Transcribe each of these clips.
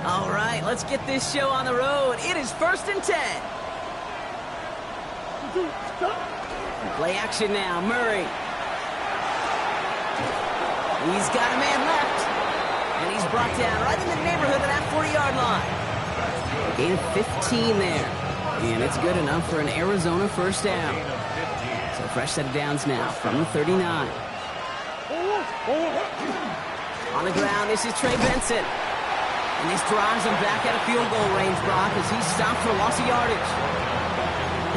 All right, let's get this show on the road. It is 1st and 10. Play action now, Murray. He's got a man left. And he's brought down right in the neighborhood of that 40-yard line. Gain of 15 there. And it's good enough for an Arizona first down. So fresh set of downs now from the 39. On the ground, this is Trey Benson. And this drives him back out of field goal range, Brock, as he's stopped for loss of yardage.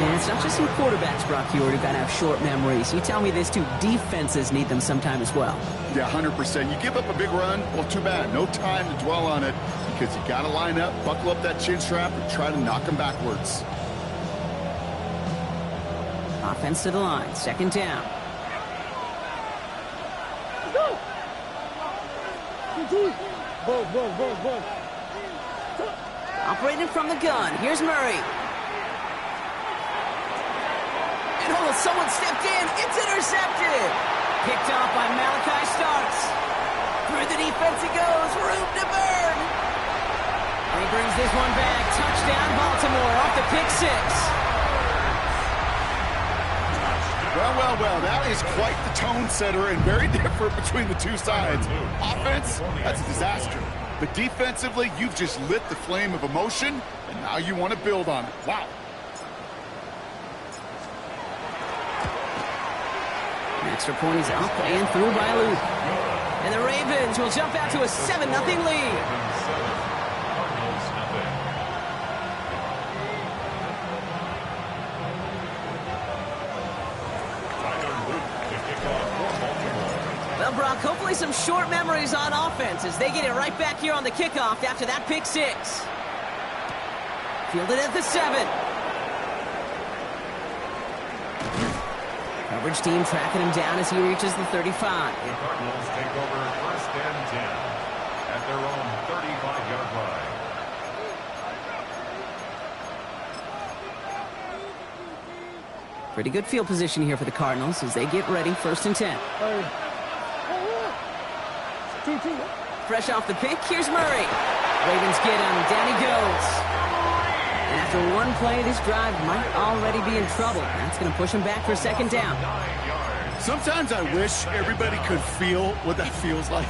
And it's not just some quarterbacks, Brock Huard, who got to have short memories. You tell me this too, defenses need them sometime as well. Yeah, 100%. You give up a big run, well, too bad. No time to dwell on it because you got to line up, buckle up that chin strap, and try to knock them backwards. Offense to the line, 2nd down. Operating from the gun. Here's Murray. And oh, someone stepped in. It's intercepted. Picked off by Malachi Starks. Through the defense it goes. Room to burn. And he brings this one back. Touchdown Baltimore off the pick 6. Well, that is quite the tone setter and very different between the two sides. Offense, that's a disaster. But defensively, you've just lit the flame of emotion, and now you want to build on it. Wow. An extra point is up and through by Luke. And the Ravens will jump out to a 7-0 lead. Well, Brock, hopefully some short memories on offense as they get it right back here on the kickoff after that pick 6. Fielded at the 7. Coverage team tracking him down as he reaches the 35. The Cardinals take over 1st and 10 at their own 35-yard line. Pretty good field position here for the Cardinals as they get ready, 1st and 10. Fresh off the pick, here's Murray. Ravens get him, down he goes. And after one play, this drive might already be in trouble. That's going to push him back for 2nd down. Sometimes I wish everybody could feel what that feels like.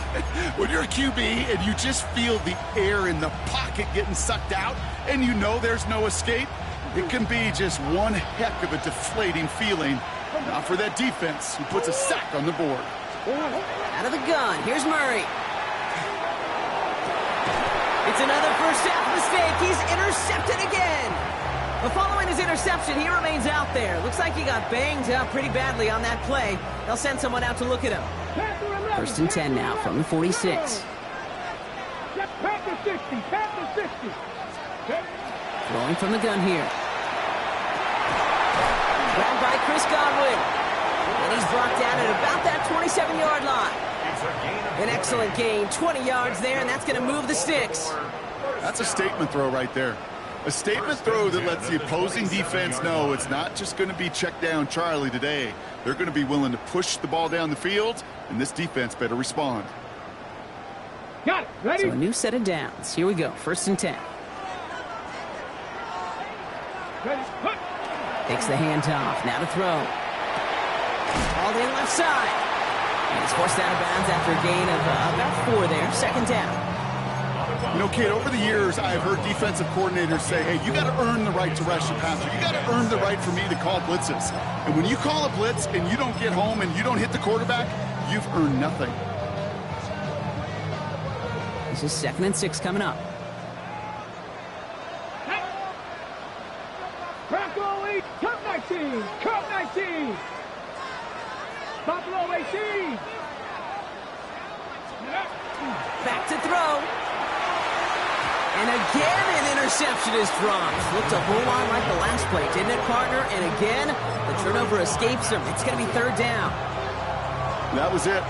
When you're a QB and you just feel the air in the pocket getting sucked out and you know there's no escape, it can be just one heck of a deflating feeling. Not for that defense who puts a sack on the board. Out of the gun, here's Murray. It's another first half mistake. He's intercepted again. But following his interception, he remains out there. Looks like he got banged up pretty badly on that play. They'll send someone out to look at him. 1st and 10 now from the 46. Throwing from the gun here. Grabbed by Chris Godwin. And he's brought down at about that 27-yard line. An excellent gain, 20 yards there, and that's going to move the sticks. That's a statement throw right there. A statement throw that lets the opposing defense know it's not just going to be check down Charlie today. They're going to be willing to push the ball down the field, and this defense better respond. Got it. Ready? So a new set of downs. Here we go, 1st and 10. Ready. Takes the handoff, now to throw. All in left side. And he's forced out of bounds after a gain of about 4 there. 2nd down. You know, kid, over the years, I've heard defensive coordinators say, hey, you got to earn the right to rush the passer. You got to earn the right for me to call blitzes. And when you call a blitz and you don't get home and you don't hit the quarterback, you've earned nothing. This is 2nd and 6 coming up. Bronco 8, Cup 19, Cup 19. Buffalo 18. Back to throw. And again, an interception is dropped. Looked a whole lot like the last play, didn't it, partner? And again, the turnover escapes him. It's going to be 3rd down. That was it.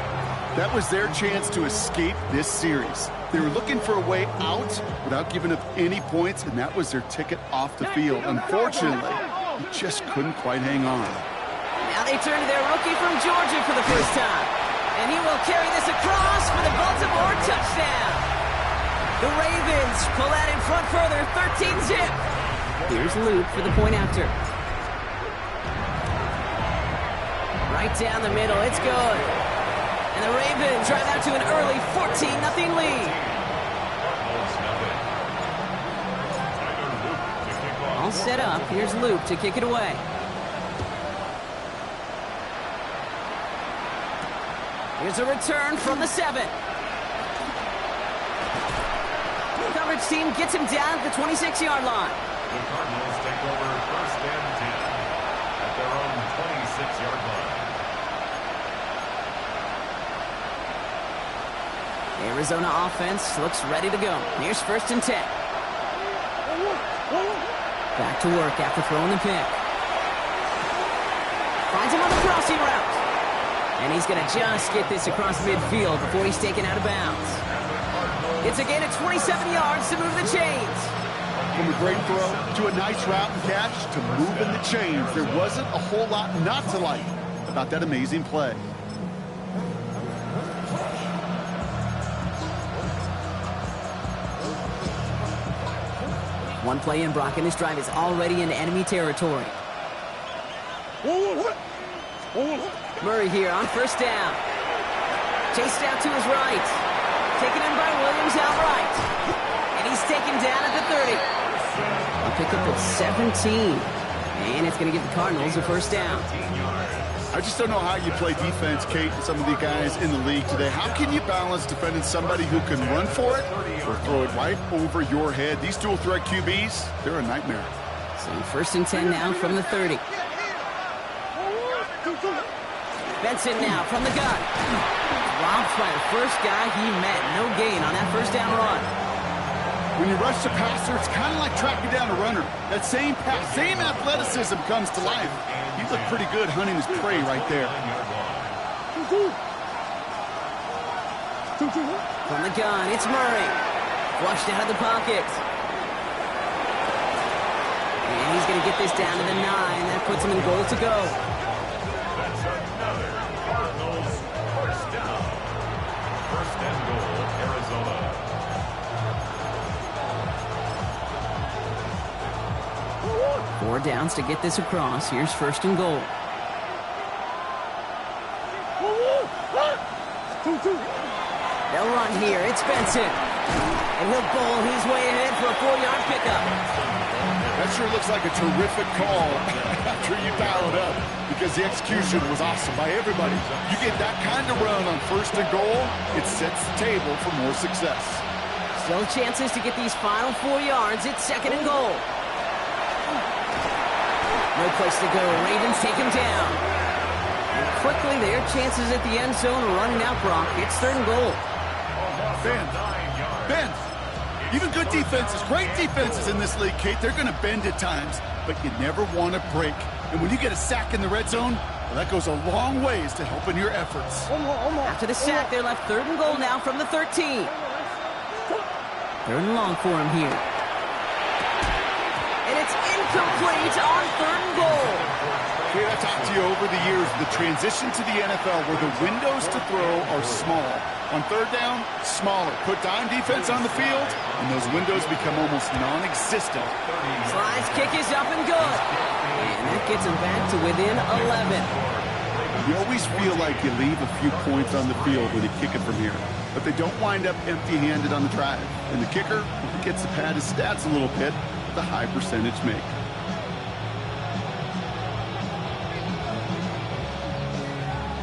That was their chance to escape this series. They were looking for a way out without giving up any points, and that was their ticket off the field. Unfortunately, he just couldn't quite hang on. Now they turn to their rookie from Georgia for the first time. And he will carry this across for the Baltimore touchdown. The Ravens catch. Pull that in front further. 13 zip. Here's Luke for the point after. Right down the middle. It's good. And the Ravens drive out to an early 14-0 lead. All set up. Here's Luke to kick it away. Here's a return from the 7. Coverage team gets him down at the 26-yard line. The Cardinals take over 1st and 10 at their own 26-yard line. Arizona offense looks ready to go. Here's 1st and 10. Back to work after throwing the pick. Finds him on the crossing route. And he's going to just get this across midfield before he's taken out of bounds. It's a gain of 27 yards to move the chains. From a great throw to a nice route and catch to moving the chains, there wasn't a whole lot not to like about that amazing play. One play in, Brock, and this drive is already in enemy territory. Murray here on 1st down. Chased out to his right. Taken in by Williams outright. And he's taken down at the 30. A pickup of 17. And it's going to give the Cardinals a 1st down. I just don't know how you play defense, Kate, and some of the guys in the league today. How can you balance defending somebody who can run for it or throw it right over your head? These dual threat QBs, they're a nightmare. So 1st and 10 now from the 30. Benson now from the gun. Robbed by the first guy he met. No gain on that 1st down run. When you rush the passer, it's kind of like tracking down a runner. That same pass, same athleticism comes to life. He looked pretty good hunting his prey right there. From the gun, it's Murray. Flushed out of the pocket. And he's going to get this down to the 9. That puts him in goal to go. That's another Cardinals 1st down. 1st and goal, Arizona. 4 downs to get this across. Here's 1st and goal. They'll run here. It's Benson. And he'll bowl his way ahead for a 4-yard pickup. That sure looks like a terrific call after you dial it up, because the execution was awesome by everybody. You get that kind of run on 1st and goal, it sets the table for more success. Still chances to get these final 4 yards. It's 2nd and goal. No place to go. Ravens take him down. And quickly, their chances at the end zone are running out, Brock. It's 3rd and goal. Ben, even good defenses, great defenses in this league, Kate, they're going to bend at times, but you never want to break. And when you get a sack in the red zone, well, that goes a long ways to helping your efforts. After the sack, they're left 3rd and goal now from the 13. 3rd and long for him here. And it's incomplete on 3rd and goal. Kate, I talked to you over the years, the transition to the NFL where the windows to throw are small. On 3rd down, smaller. Put dime defense on the field, and those windows become almost non-existent. Slice kick is up and good. And that gets him back to within 11. You always feel like you leave a few points on the field when you kick it from here, but they don't wind up empty-handed on the drive. And the kicker gets to pad his stats a little bit with a high percentage make.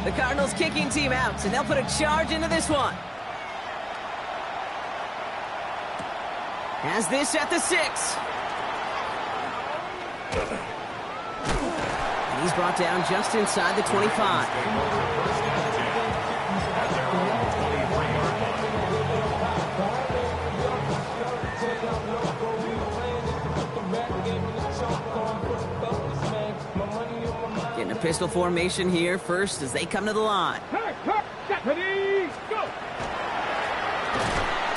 The Cardinals kicking team out, and they'll put a charge into this one. Has this at the 6. And he's brought down just inside the 25. Getting a pistol formation here first as they come to the line. Deputy, go!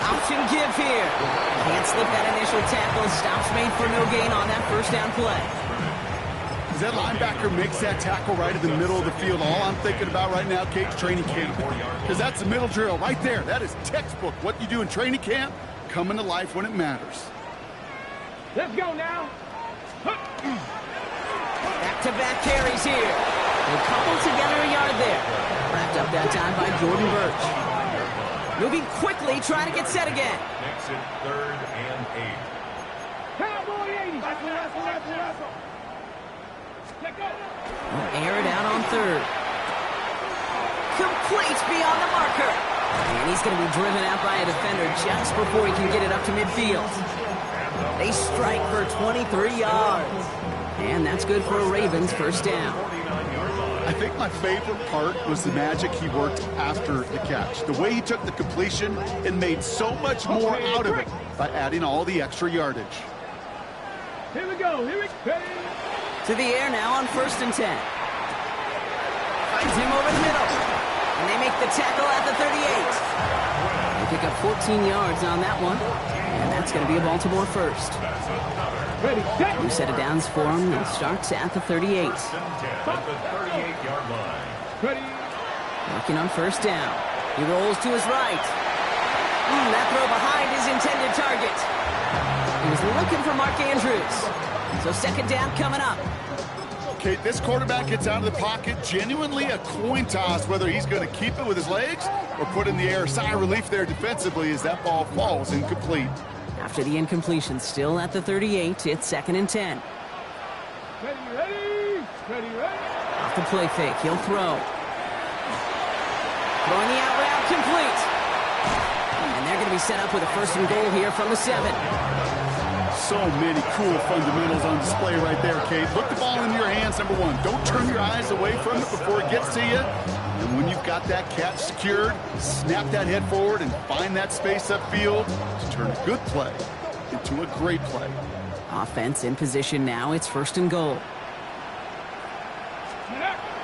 Option give here. Can't slip that initial tackle. Stops made for no gain on that 1st down play. As that linebacker makes that tackle right in the middle of the field, all I'm thinking about right now, Kate's training camp. Because that's the middle drill right there. That is textbook. What you do in training camp coming to life when it matters. Let's go now. Back-to-back carries here. They cobble together a yard there. Wrapped up that time by Jordan Birch. Moving quickly, trying to get set again. Makes it 3rd and 8. Cowboy 80. Let go. Air it out on 3rd. Complete beyond the marker. And he's going to be driven out by a defender just before he can get it up to midfield. They strike for 23 yards. And that's good for a Ravens first down. I think my favorite part was the magic he worked after the catch. The way he took the completion and made so much more out of it by adding all the extra yardage. Here we go. Here we go. To the air now on 1st and 10. Finds him over the middle. And they make the tackle at the 38. They pick up 14 yards on that one. And that's going to be a Baltimore first. Ready, set. New set of downs for him. It starts at the 38. At the 38-yard line. Ready. Working on 1st down. He rolls to his right. That throw behind his intended target. He was looking for Mark Andrews. So 2nd down coming up. Okay, this quarterback gets out of the pocket, genuinely a coin toss whether he's going to keep it with his legs or put in the air. Sigh of relief there defensively as that ball falls incomplete. After the incompletion, still at the 38, it's 2nd and 10. Ready. Off the play fake, he'll throw. Throwing the out route, complete. And they're going to be set up with a 1st and goal here from the 7. So many cool fundamentals on display right there, Kate. Put the ball in your hands, number 1. Don't turn your eyes away from it before it gets to you. And when you've got that catch secured, snap that head forward and find that space upfield to turn a good play into a great play. Offense in position now. It's 1st and goal.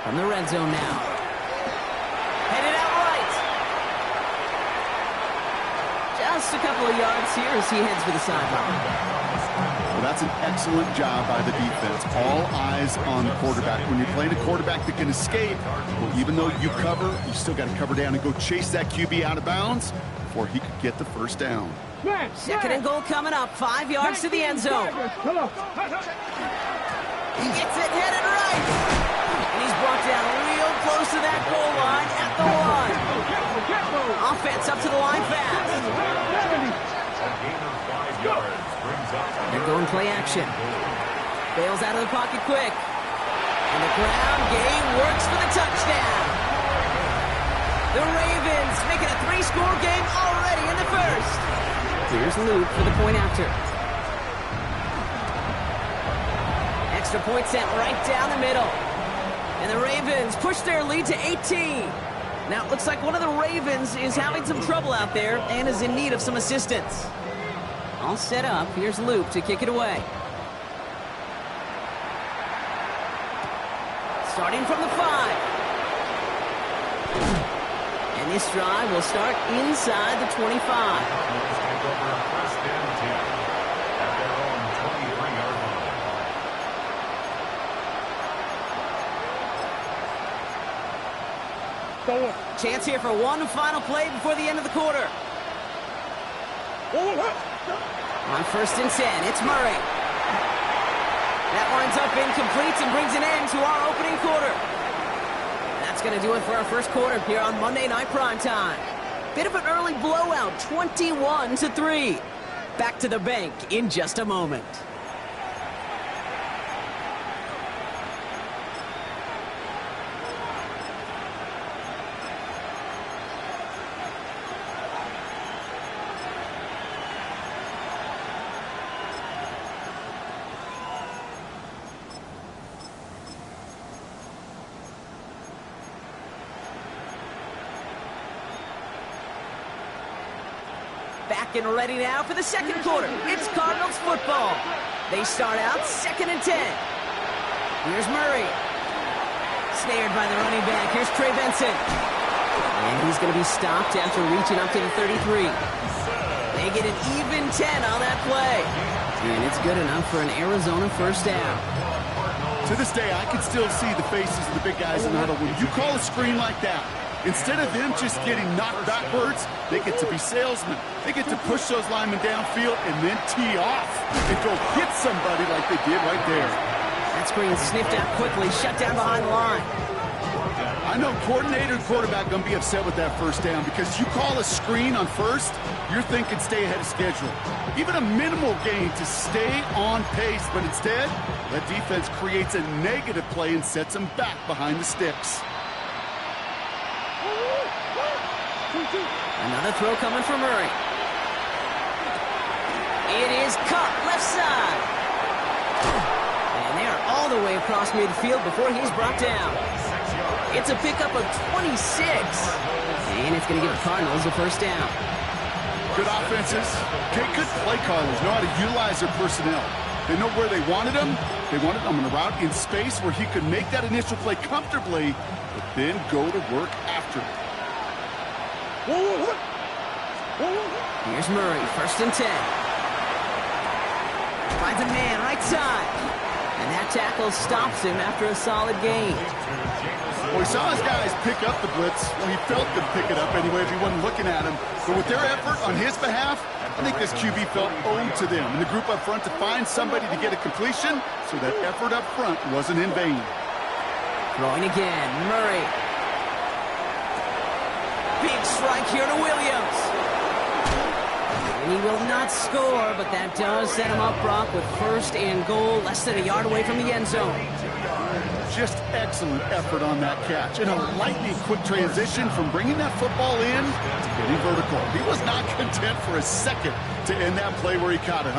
From the red zone now. Headed out right. Just a couple of yards here as he heads for the sideline. Well, that's an excellent job by the defense. All eyes on the quarterback. When you're playing a quarterback that can escape, well, even though you cover, you still got to cover down and go chase that QB out of bounds before he could get the 1st down. 2nd and goal coming up. 5 yards to the end zone. He gets it headed right. And he's brought down real close to that goal line at the 1. Offense up to the line fast. A gain of 5 yards brings up. They're going play action. Bails out of the pocket quick. And the ground game works for the touchdown. The Ravens making a 3-score game already in the 1st. Here's Luke for the point after. Extra point sent right down the middle. And the Ravens push their lead to 18. Now it looks like one of the Ravens is having some trouble out there and is in need of some assistance. All set up. Here's Luke to kick it away. Starting from the 5. And this drive will start inside the 25. Take over 1st and 10 at their own 23-yard line. Chance here for one final play before the end of the quarter. On 1st and 10, it's Murray. That winds up incomplete and brings an end to our opening quarter. That's going to do it for our 1st quarter here on Monday Night Primetime. Bit of an early blowout, 21-3. Back to the bank in just a moment. Back and ready now for the 2nd quarter. It's Cardinals football. They start out 2nd and 10. Here's Murray. Snared by the running back. Here's Trey Benson. And he's going to be stopped after reaching up to the 33. They get an even 10 on that play. And it's good enough for an Arizona 1st down. To this day, I can still see the faces of the big guys in the huddle. When you call a screen like that, Instead of them just getting knocked backwards, they get to be salesmen. They get to push those linemen downfield and then tee off and go hit somebody like they did right there. That screen sniffed out quickly, shut down behind the line. I know coordinator and quarterback going to be upset with that first down because you call a screen on first, you're thinking stay ahead of schedule. Even a minimal gain to stay on pace, but instead, that defense creates a negative play and sets them back behind the sticks. Another throw coming from Murray. It is caught left side. And they're all the way across midfield before he's brought down. It's a pickup of 26. And it's going to give the Cardinals a first down. Good offenses. Okay, good play callers know how to utilize their personnel. They know where they wanted them. They wanted them on a route in space where he could make that initial play comfortably, but then go to work after it. Here's Murray, 1st and 10. Finds a man right side. And that tackle stops him after a solid gain. Well, he saw his guys pick up the blitz. Well, he felt them pick it up anyway if he wasn't looking at him. But with their effort on his behalf, I think this QB felt owed to them and the group up front to find somebody to get a completion, so that effort up front wasn't in vain. Throwing again, Murray. Big strike here to Williams. And he will not score, but that does set him up, Brock, with 1st and goal, less than a yard away from the end zone. Just excellent effort on that catch. And a lightning quick transition from bringing that football in to getting vertical. He was not content for a second to end that play where he caught it.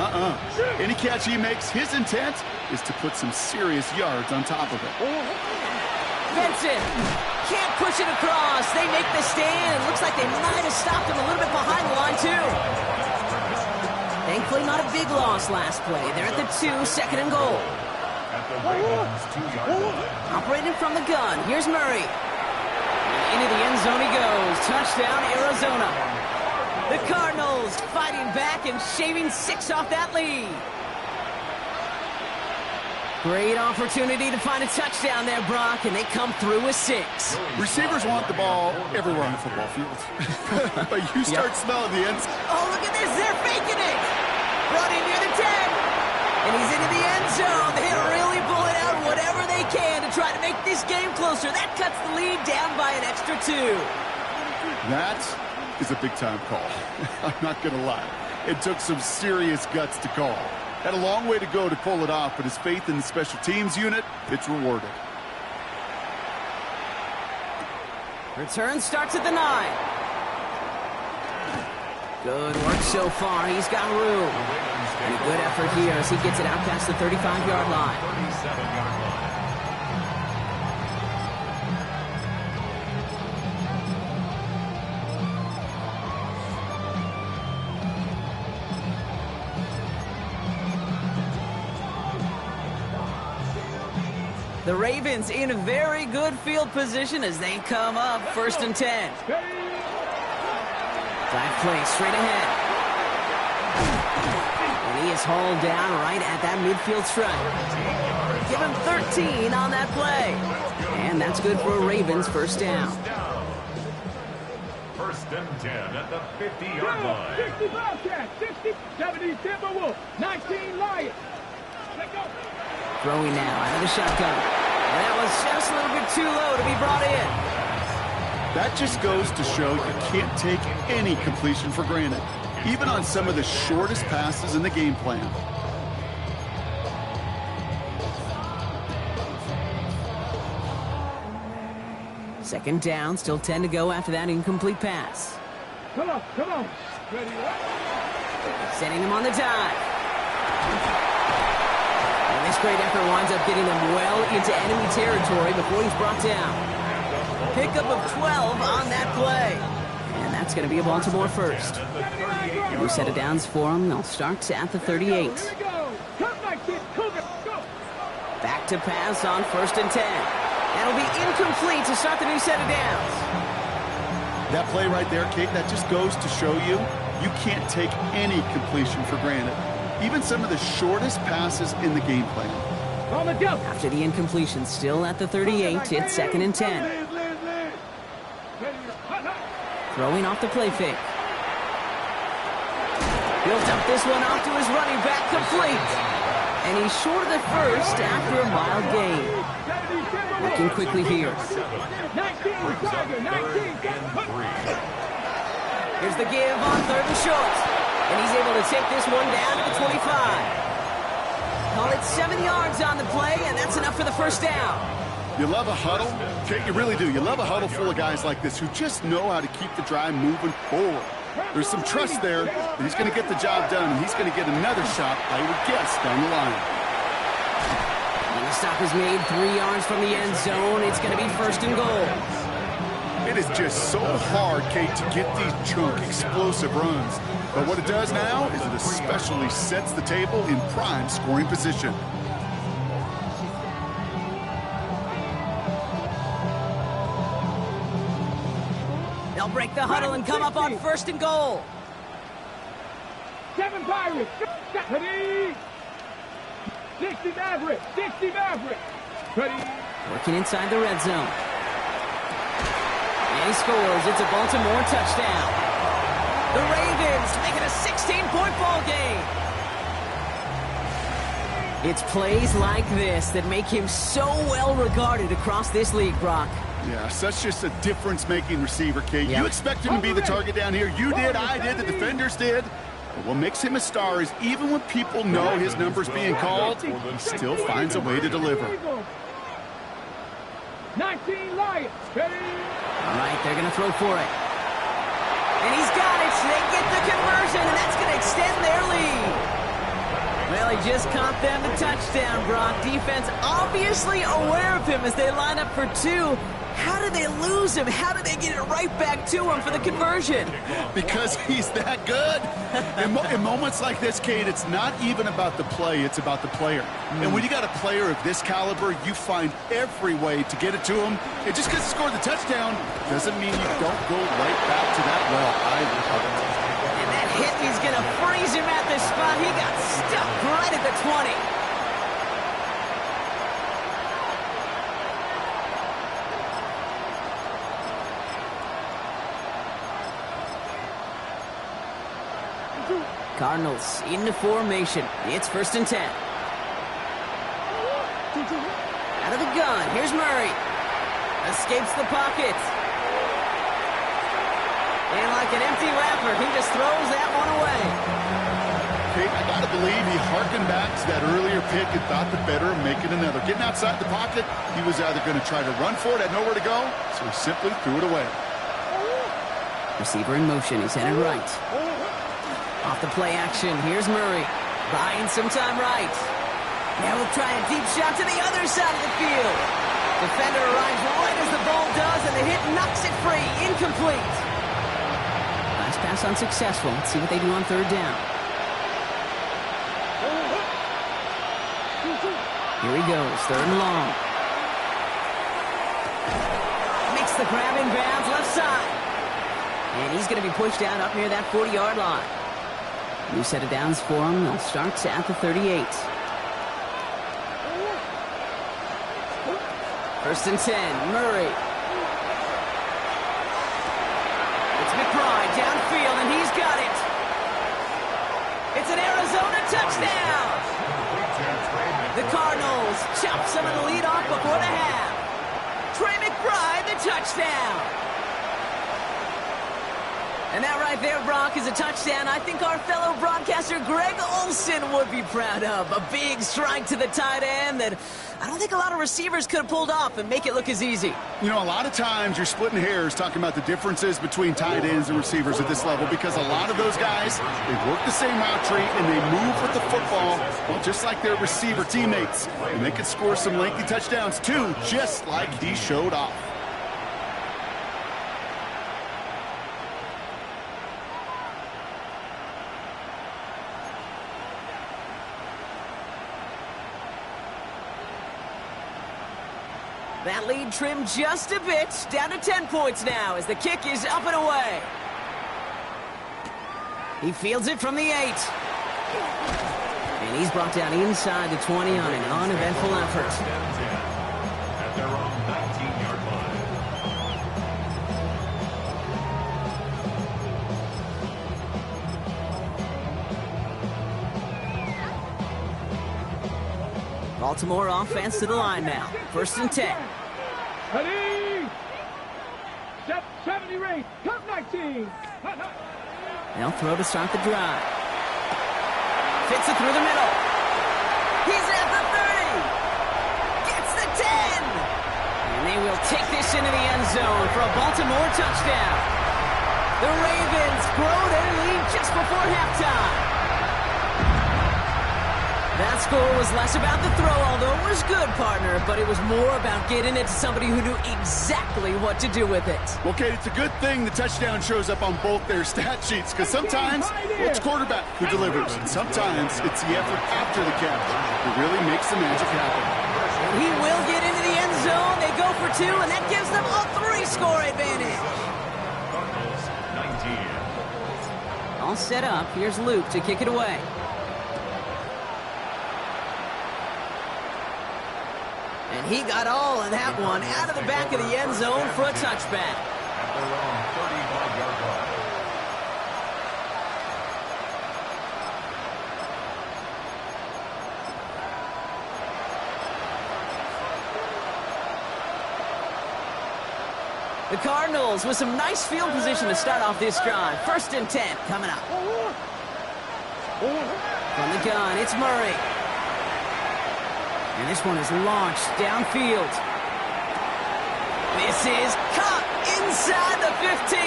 Any catch he makes, his intent is to put some serious yards on top of it. Benson can't push it across. They make the stand. Looks like they might have stopped him a little bit behind the line, too. Thankfully, not a big loss last play. They're at the 2, 2nd and goal. Operating from the gun. Here's Murray. Into the end zone he goes. Touchdown, Arizona. The Cardinals fighting back and shaving 6 off that lead. Great opportunity to find a touchdown there, Brock, and they come through with 6. Receivers want the ball everywhere on the football field. But you start smelling the ends. Oh, look at this. They're faking it. Brought in near the 10. And he's into the end zone. They're really pulling out whatever they can to try to make this game closer. That cuts the lead down by an extra 2. That is a big-time call. I'm not going to lie. It took some serious guts to call. Had a long way to go to pull it off, but his faith in the special teams unit, it's rewarded. Return starts at the 9. Good work so far. He's got room. And a good effort here as he gets it out past the 35-yard line. 37-yard line. The Ravens in a very good field position as they come up 1st and 10. Dive play straight ahead. And he is hauled down right at that midfield stripe. Give him 13 on that play. And that's good for a Ravens 1st down. 1st and 10 at the 50-yard line. 60 Bobcats, 60, 70 Timberwolves, 19 Lions. Throwing now out of the shotgun. And that was just a little bit too low to be brought in. That just goes to show you can't take any completion for granted, even on some of the shortest passes in the game plan. Second down, still 10 to go after that incomplete pass. Come on. Ready, Setting him on the dive. And this great effort winds up getting them well into enemy territory before he's brought down. Pickup of 12 on that play. And that's going to be a Baltimore 1st. New set of downs for them. They'll start at the 38. Back to pass on 1st and 10. That'll be incomplete to start the new set of downs. That play right there, Kate, that just goes to show you can't take any completion for granted. Even some of the shortest passes in the game plan. After the incompletion, still at the 38, it's 2nd and 10. Throwing off the play fake. Built up this one off to his running back, complete. And he's short of the first after a mild gain. Looking quickly here. Here's the give on 3rd and short. And he's able to take this one down to the 25. Call it 7 yards on the play, and that's enough for the first down. You love a huddle. Okay, you really do. You love a huddle full of guys like this who just know how to keep the drive moving forward. There's some trust there that he's going to get the job done, and he's going to get another shot, I would guess, down the line. And the stop is made 3 yards from the end zone. It's going to be 1st and goal. It is just so hard, Kate, to get these chunk, explosive runs. But what it does now is it especially sets the table in prime scoring position. They'll break the huddle and come up on 1st and goal. 7 Pirates. Ready. 60 Mavericks. 60 Mavericks. Ready. Working inside the red zone. And he scores. It's a Baltimore touchdown. The Ravens make it a 16-point ball game. It's plays like this that make him so well regarded across this league, Brock. Yeah, such just a difference-making receiver, Kate. You expect him to be the target down here. You did, I did, the defenders did. But what makes him a star is even when people know his number's being called, he still finds a way to deliver. 19 Lions. Ready. All right, they're going to throw for it. And he's got it. They get the conversion, and that's going to extend their lead. Well, he just caught them the touchdown, Brock. Defense obviously aware of him as they line up for 2. How did they lose him? How did they get it right back to him for the conversion? Because he's that good. In moments like this, Kate, it's not even about the play, it's about the player. And when you got a player of this caliber, you find every way to get it to him. And just because he scored the touchdown doesn't mean you don't go right back to that well. I love it. And that hit, he's going to freeze him at the spot. He got stuck right at the 20. Cardinals into formation. It's 1st and 10. Out of the gun. Here's Murray. Escapes the pocket. And like an empty wrapper, he just throws that one away. Kate, I got to believe he harkened back to that earlier pick and thought the better of making another. Getting outside the pocket, he was either going to try to run for it, had nowhere to go, so he simply threw it away. Receiver in motion. He's headed right. Off the play action, here's Murray. Buying some time right. Now we'll try a deep shot to the other side of the field. Defender arrives right as the ball does, and the hit knocks it free. Incomplete. Last pass unsuccessful. Let's see what they do on 3rd down. Here he goes, 3rd and long. Makes the grab in bounds left side. And he's going to be pushed out up near that 40-yard line. New set of downs for him. They'll start at the 38. 1st and 10. Murray. It's McBride downfield, and he's got it. It's an Arizona touchdown. The Cardinals chop some of the lead off before the half. Trey McBride, the touchdown. And that right there, Brock, is a touchdown I think our fellow broadcaster Greg Olsen would be proud of. A big strike to the tight end that I don't think a lot of receivers could have pulled off and make it look as easy. You know, a lot of times you're splitting hairs talking about the differences between tight ends and receivers at this level because a lot of those guys, they work the same route tree and they move with the football, well, just like their receiver teammates. And they can score some lengthy touchdowns too, just like he showed off. That lead trimmed just a bit, down to 10 points now as the kick is up and away. He fields it from the 8. And he's brought down inside the 20 on an uneventful effort. At their own 19-yard line. Baltimore offense to the line now. 1st and 10. Ready. Set 70 race. Come 19. They'll throw to start the drive. Fits it through the middle. He's at the 30. Gets the 10. And they will take this into the end zone for a Baltimore touchdown. The Ravens grow their lead just before halftime. That score was less about the throw, although it was good, partner, but it was more about getting it to somebody who knew exactly what to do with it. Well, Kate, it's a good thing the touchdown shows up on both their stat sheets, because sometimes it's quarterback who delivers, and sometimes it's the effort after the catch that really makes the magic happen. And he will get into the end zone. They go for 2, and that gives them a 3-score advantage. Cardinals 19. All set up. Here's Luke to kick it away. And he got all of that one out of the back of the end zone for a touchback. At their own 35-yard line. The Cardinals with some nice field position to start off this drive. 1st and 10 coming up. From the gun, it's Murray. And this one is launched downfield. This is caught inside the 15.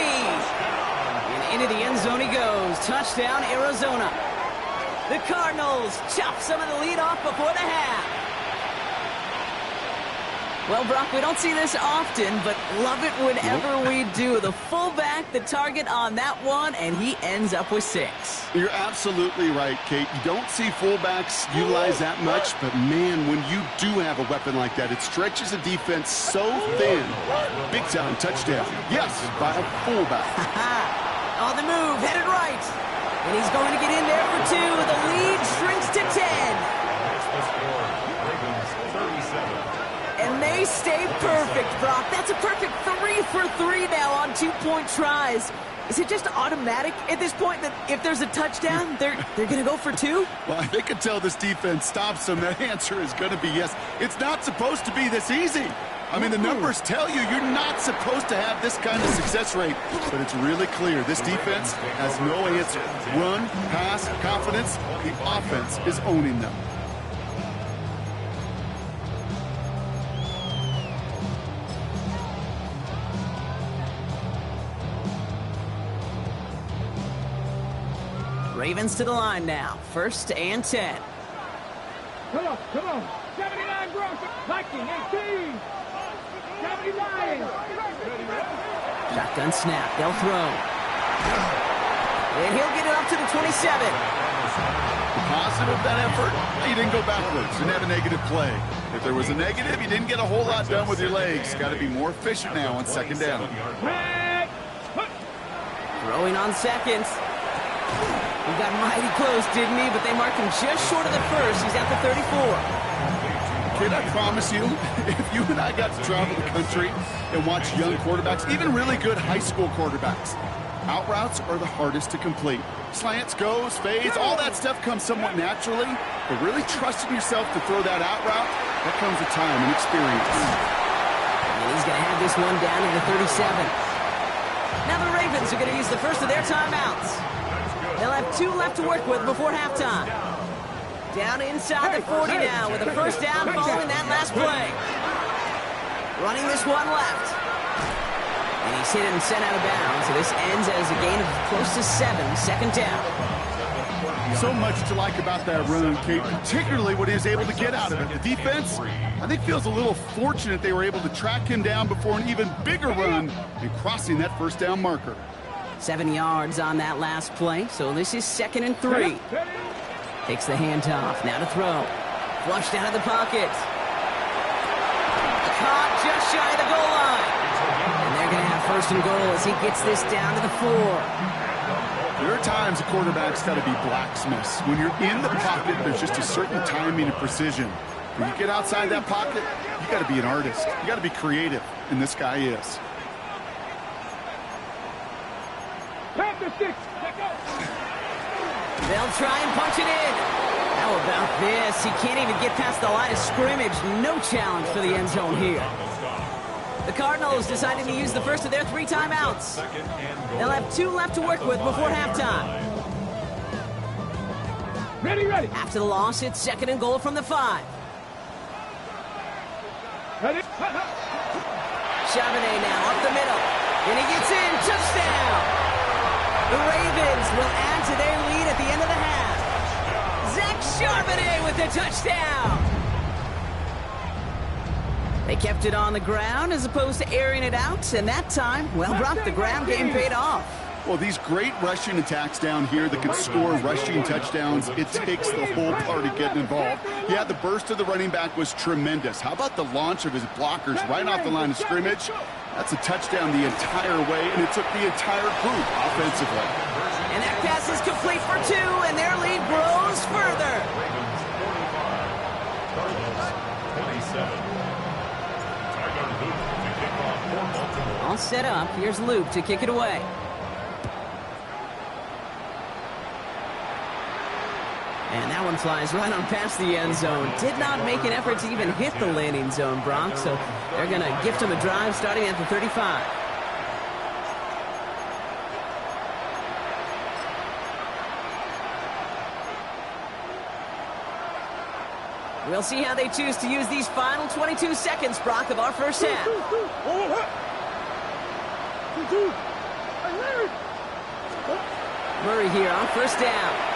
And into the end zone he goes. Touchdown, Arizona. The Cardinals chop some of the lead off before the half. Well, Brock, we don't see this often, but love it whenever we do. The fullback, the target on that one, and he ends up with 6. You're absolutely right, Kate. You don't see fullbacks utilize that much, but man, when you do have a weapon like that, it stretches a defense so thin. Big time touchdown. Yes, by a fullback. On the move, headed right. And he's going to get in there for 2. The lead shrinks to 10. That's the score. Ravens 37. And they stay perfect, Brock. That's a perfect 3 for 3 now on 2-point tries. Is it just automatic at this point that if there's a touchdown, they're going to go for 2? Well, I think until this defense stops them, that answer is going to be yes. It's not supposed to be this easy. I mean, the numbers tell you you're not supposed to have this kind of success rate, but it's really clear this defense has no answer. Run, pass, confidence, the offense is owning them. Ravens to the line now. 1st and 10. Come on. 79 Gronk. Viking 18. 79. Shotgun snap. They'll throw. And he'll get it up to the 27. The positive of that effort, you didn't go backwards. Didn't have a negative play. If there was a negative, you didn't get a whole lot done with your legs. Got to be more efficient now on 2nd down. Throwing on 2nd. He got mighty close, didn't he? But they marked him just short of the 1st. He's at the 34. Kid, I promise you, if you and I got to travel the country and watch young quarterbacks, even really good high school quarterbacks, out routes are the hardest to complete. Slants, goes, fades, all that stuff comes somewhat naturally, but really trusting yourself to throw that out route, that comes with time and experience. And he's going to have this one down in the 37. Now the Ravens are going to use the first of their timeouts. They'll have 2 left to work with before halftime. Down inside the 40 now with a 1st down following that last play. Running this one left. And he's hit and sent out of bounds. So this ends as a gain of close to 7, 2nd down. So much to like about that run, Kate, particularly what he was able to get out of it. The defense, I think, feels a little fortunate they were able to track him down before an even bigger run and crossing that 1st down marker. 7 yards on that last play, so this is 2nd and 3. Takes the handoff, now to throw. Flushed out of the pocket. Caught just shy of the goal line. And they're going to have 1st and goal as he gets this down to the 4. There are times a quarterback's got to be blacksmiths. When you're in the pocket, there's just a certain timing and precision. When you get outside that pocket, you got to be an artist. You got to be creative, and this guy is. Panther 6. They'll try and punch it in. That How about this? He can't even get past the line of scrimmage. No challenge for the end zone here. The Cardinals decided to use the first of their 3 timeouts. They'll have 2 left to work with before halftime. Ready, ready. After the loss, it's 2nd and goal from the 5. Ready. Charbonnet now up the middle. And he gets in. Touchdown! The Ravens will add to their lead at the end of the half. Zach Charbonnet with the touchdown! They kept it on the ground as opposed to airing it out, and that time, well, Brock, the ground game paid off. Well, these great rushing attacks down here that can score rushing touchdowns, it takes the whole party getting involved. Yeah, the burst of the running back was tremendous. How about the launch of his blockers right off the line of scrimmage? That's a touchdown the entire way, and it took the entire group offensively. And that pass is complete for 2, and their lead grows further. Ravens 45, Cardinals 27. Tyler Luke to kick off for Baltimore. All set up. Here's Luke to kick it away. And that one flies right on past the end zone. Did not make an effort to even hit the landing zone, Brock. So they're going to gift him a drive starting at the 35. We'll see how they choose to use these final 22 seconds, Brock, of our first half. Murray here on first down.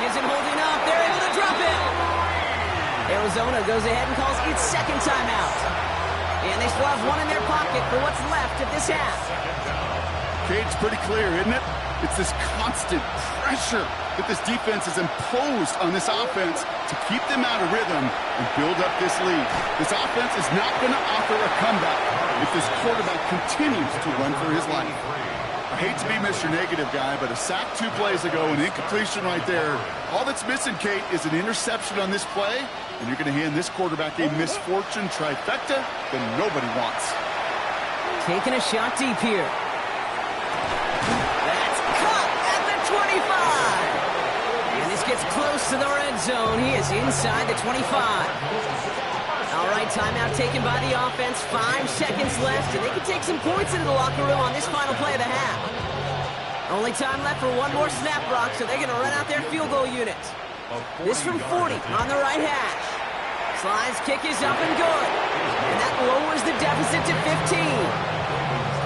Isn't holding up. They're able to drop it. Arizona goes ahead and calls its 2nd timeout. And they still have 1 in their pocket for what's left of this half. Okay, it's pretty clear, isn't it? It's this constant pressure that this defense has imposed on this offense to keep them out of rhythm and build up this lead. This offense is not going to offer a comeback if this quarterback continues to run for his life. I hate to be Mr. Negative guy, but a sack 2 plays ago, an incompletion right there. All that's missing, Kate, is an interception on this play, and you're going to hand this quarterback a misfortune trifecta that nobody wants. Taking a shot deep here. That's caught at the 25. And this gets close to the red zone. He is inside the 25. All right, timeout taken by the offense. 5 seconds left, and they can take some points into the locker room on this final play of the half. Only time left for 1 more snap, Brock, so they're going to run out their field goal unit. This from 40 on the right hash. Slide's kick is up and good. And that lowers the deficit to 15.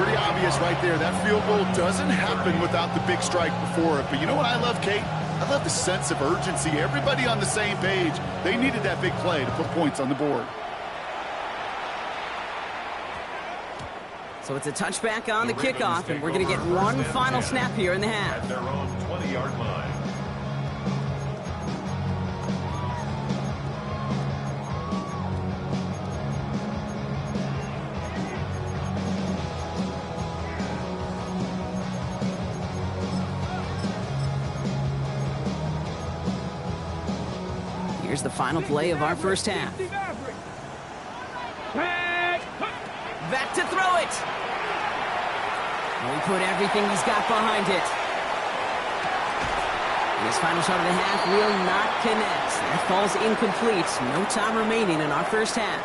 Pretty obvious right there. That field goal doesn't happen without the big strike before it. But you know what I love, Kate? I love the sense of urgency. Everybody on the same page. They needed that big play to put points on the board. So it's a touchback on the kickoff, and we're going to get 1 final snap here in the half. At their own 20-yard line. Here's the final play of our first half. Back to throw it. And he put everything he's got behind it. And his final shot of the half will not connect. That falls incomplete. No time remaining in our first half.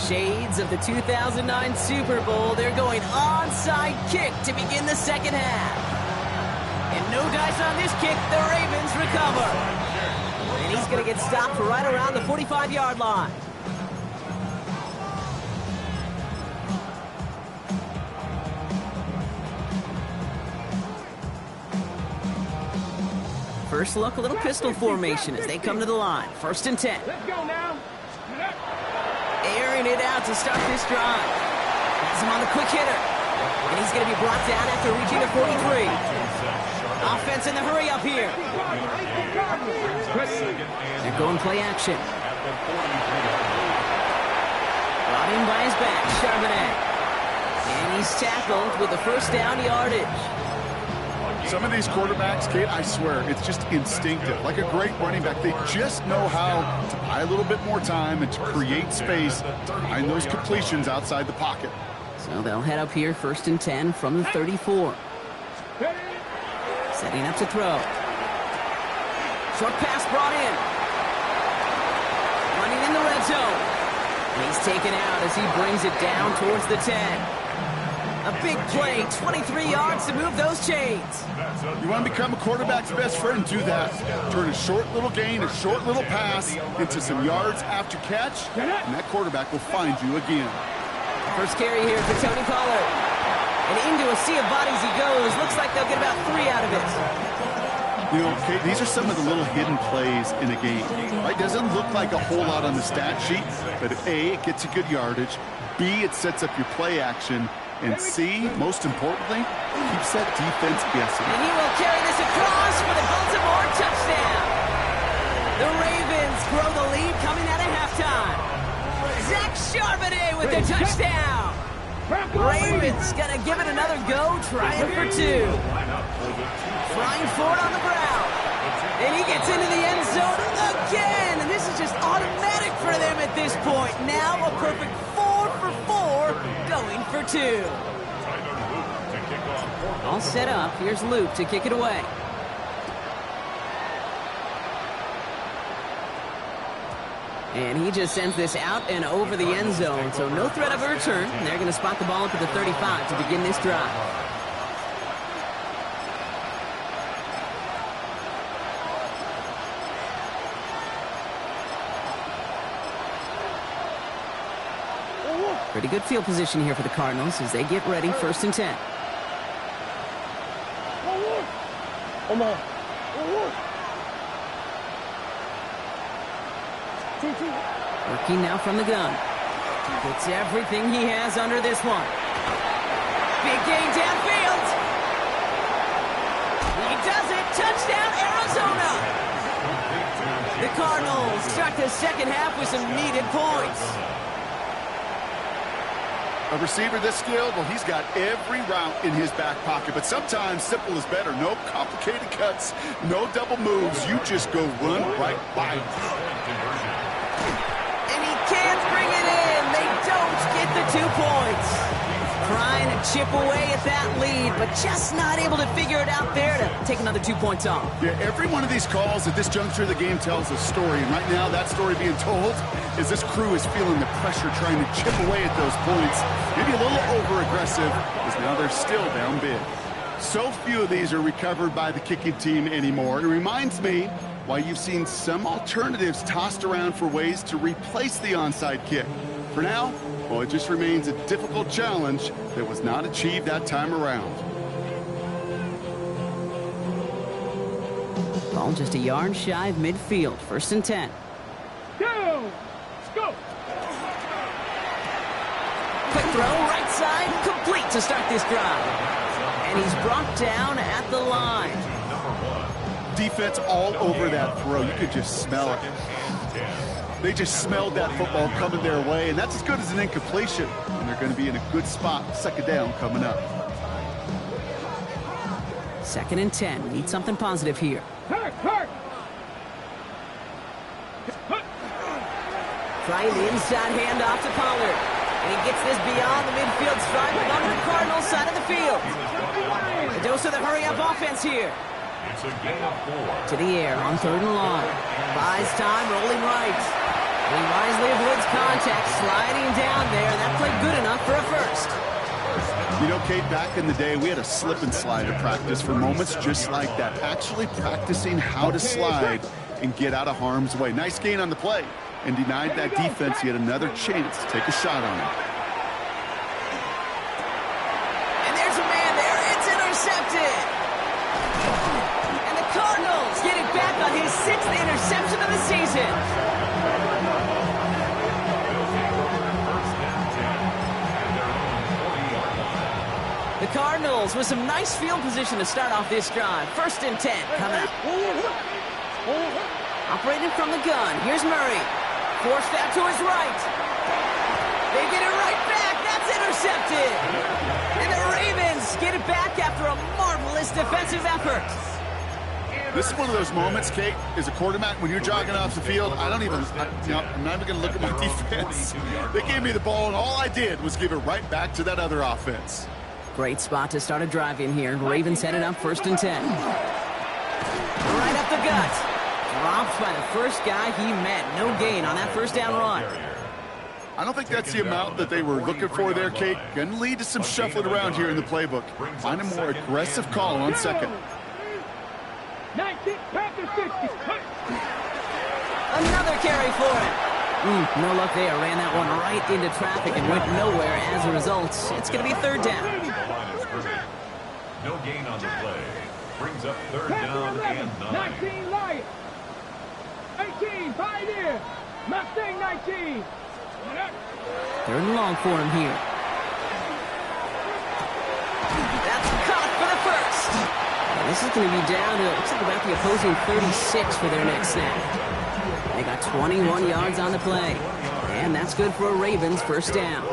Shades of the 2009 Super Bowl. They're going onside kick to begin the second half. And no dice on this kick. The Ravens recover. And he's going to get stopped right around the 45-yard line. First look, a little pistol formation as they come to the line. 1st and 10. Let's go now. Airing it out to start this drive. Has him on the quick hitter. And he's going to be brought down after reaching the 43. Offense in the hurry up here. They're going play action. Brought in by his back, Charbonnet. And he's tackled with the first down yardage. Some of these quarterbacks, Kate, I swear, it's just instinctive. Like a great running back, they just know how to buy a little bit more time and to create space to find those completions outside the pocket. So they'll head up here, 1st and 10 from the 34. Setting up to throw. Short pass brought in. Running in the red zone. He's taken out as he brings it down towards the 10. A big play, 23 yards to move those chains. You want to become a quarterback's best friend, do that. Turn a short little gain, a short little pass into some yards after catch, and that quarterback will find you again. First carry here for Tony Pollard. And into a sea of bodies he goes. Looks like they'll get about 3 out of it. You know, Kate, these are some of the little hidden plays in a game. Right? Doesn't look like a whole lot on the stat sheet, but A, it gets you good yardage. B, it sets up your play action. And C, most importantly, keeps that defense guessing. And he will carry this across for the Baltimore touchdown. The Ravens grow the lead coming out of halftime. Zach Charbonnet with the touchdown. Ravens gonna give it another go, trying for 2. Flying forward on the ground. And he gets into the end zone again. And this is just automatic for them at this point. Now a perfect 4 for 4, going for 2. All set up. Here's Luke to kick it away. And he just sends this out and over the end zone. So no threat of a return. And they're going to spot the ball up at the 35 to begin this drive. Pretty good field position here for the Cardinals as they get ready, 1st and 10. Working now from the gun. Gets everything he has under this one. Big gain downfield. He does it. Touchdown, Arizona. The Cardinals start the second half with some needed points. A receiver this skilled, well, he's got every route in his back pocket, but sometimes simple is better. No complicated cuts, no double moves. You just go run right by him. And he can't bring it in. They don't get the 2 points. Trying to chip away at that lead, but just not able to figure it out there to take another 2 points off. Yeah, every one of these calls at this juncture of the game tells a story, and right now that story being told is this crew is feeling the pressure trying to chip away at those points. Maybe a little over-aggressive, because now they're still down big. So few of these are recovered by the kicking team anymore. It reminds me why you've seen some alternatives tossed around for ways to replace the onside kick. For now, well, it just remains a difficult challenge that was not achieved that time around. Ball just a yard shy of midfield, 1st and 10. Go! Go! Quick throw, right side, complete to start this drive. And he's brought down at the line. Defense all over that throw. You could just smell it. They just smelled that football coming their way, and that's as good as an incompletion. And they're going to be in a good spot, 2nd down coming up. 2nd and 10. Need something positive here. Hurt! Trying the inside handoff to Pollard. And he gets this beyond the midfield stripe along the Cardinals side of the field. A dose of the hurry-up offense here. It's a gain of 4. To the air on 3rd and long. Buys time, rolling right. He wisely avoids contact, sliding down there. That played good enough for a first. You know, Kate, back in the day, we had a slip and slide to practice for moments just like that. Actually practicing how to slide and get out of harm's way. Nice gain on the play, and denied that defense yet another chance to take a shot on him. And there's a man there. It's intercepted. And the Cardinals get it back on his 6th interception of the season. The Cardinals with some nice field position to start off this drive. 1st and 10 coming up. Operating from the gun. Here's Murray. Forced out to his right. They get it right back. That's intercepted. And the Ravens get it back after a marvelous this defensive effort. This is one of those moments, Kate, as a quarterback, when you're jogging off the field, I'm not even going to look at my defense. They gave me the ball, and all I did was give it right back to that other offense. Great spot to start a drive in here. Ravens headed up 1st and 10. Right up the gut. Dropped by the first guy he met. No gain on that first down run. I don't think that's the amount that they were looking for there, Kate. Going to lead to some shuffling around here in the playbook. Find a more aggressive call on second. 19, Packers 60. Another carry for him. No luck there. Ran that one right into traffic and went nowhere as a result. It's going to be 3rd down. No gain on the play. Brings up 3rd down 11, and 9. 19, Lions. 18, Pioneer. Mustang 19. 3rd and long for him here. That's caught for the first. And this is going to be down to, it looks like about the opposing 36 for their next snap. They got 21 yards on the play. And that's good for a Ravens 1st down.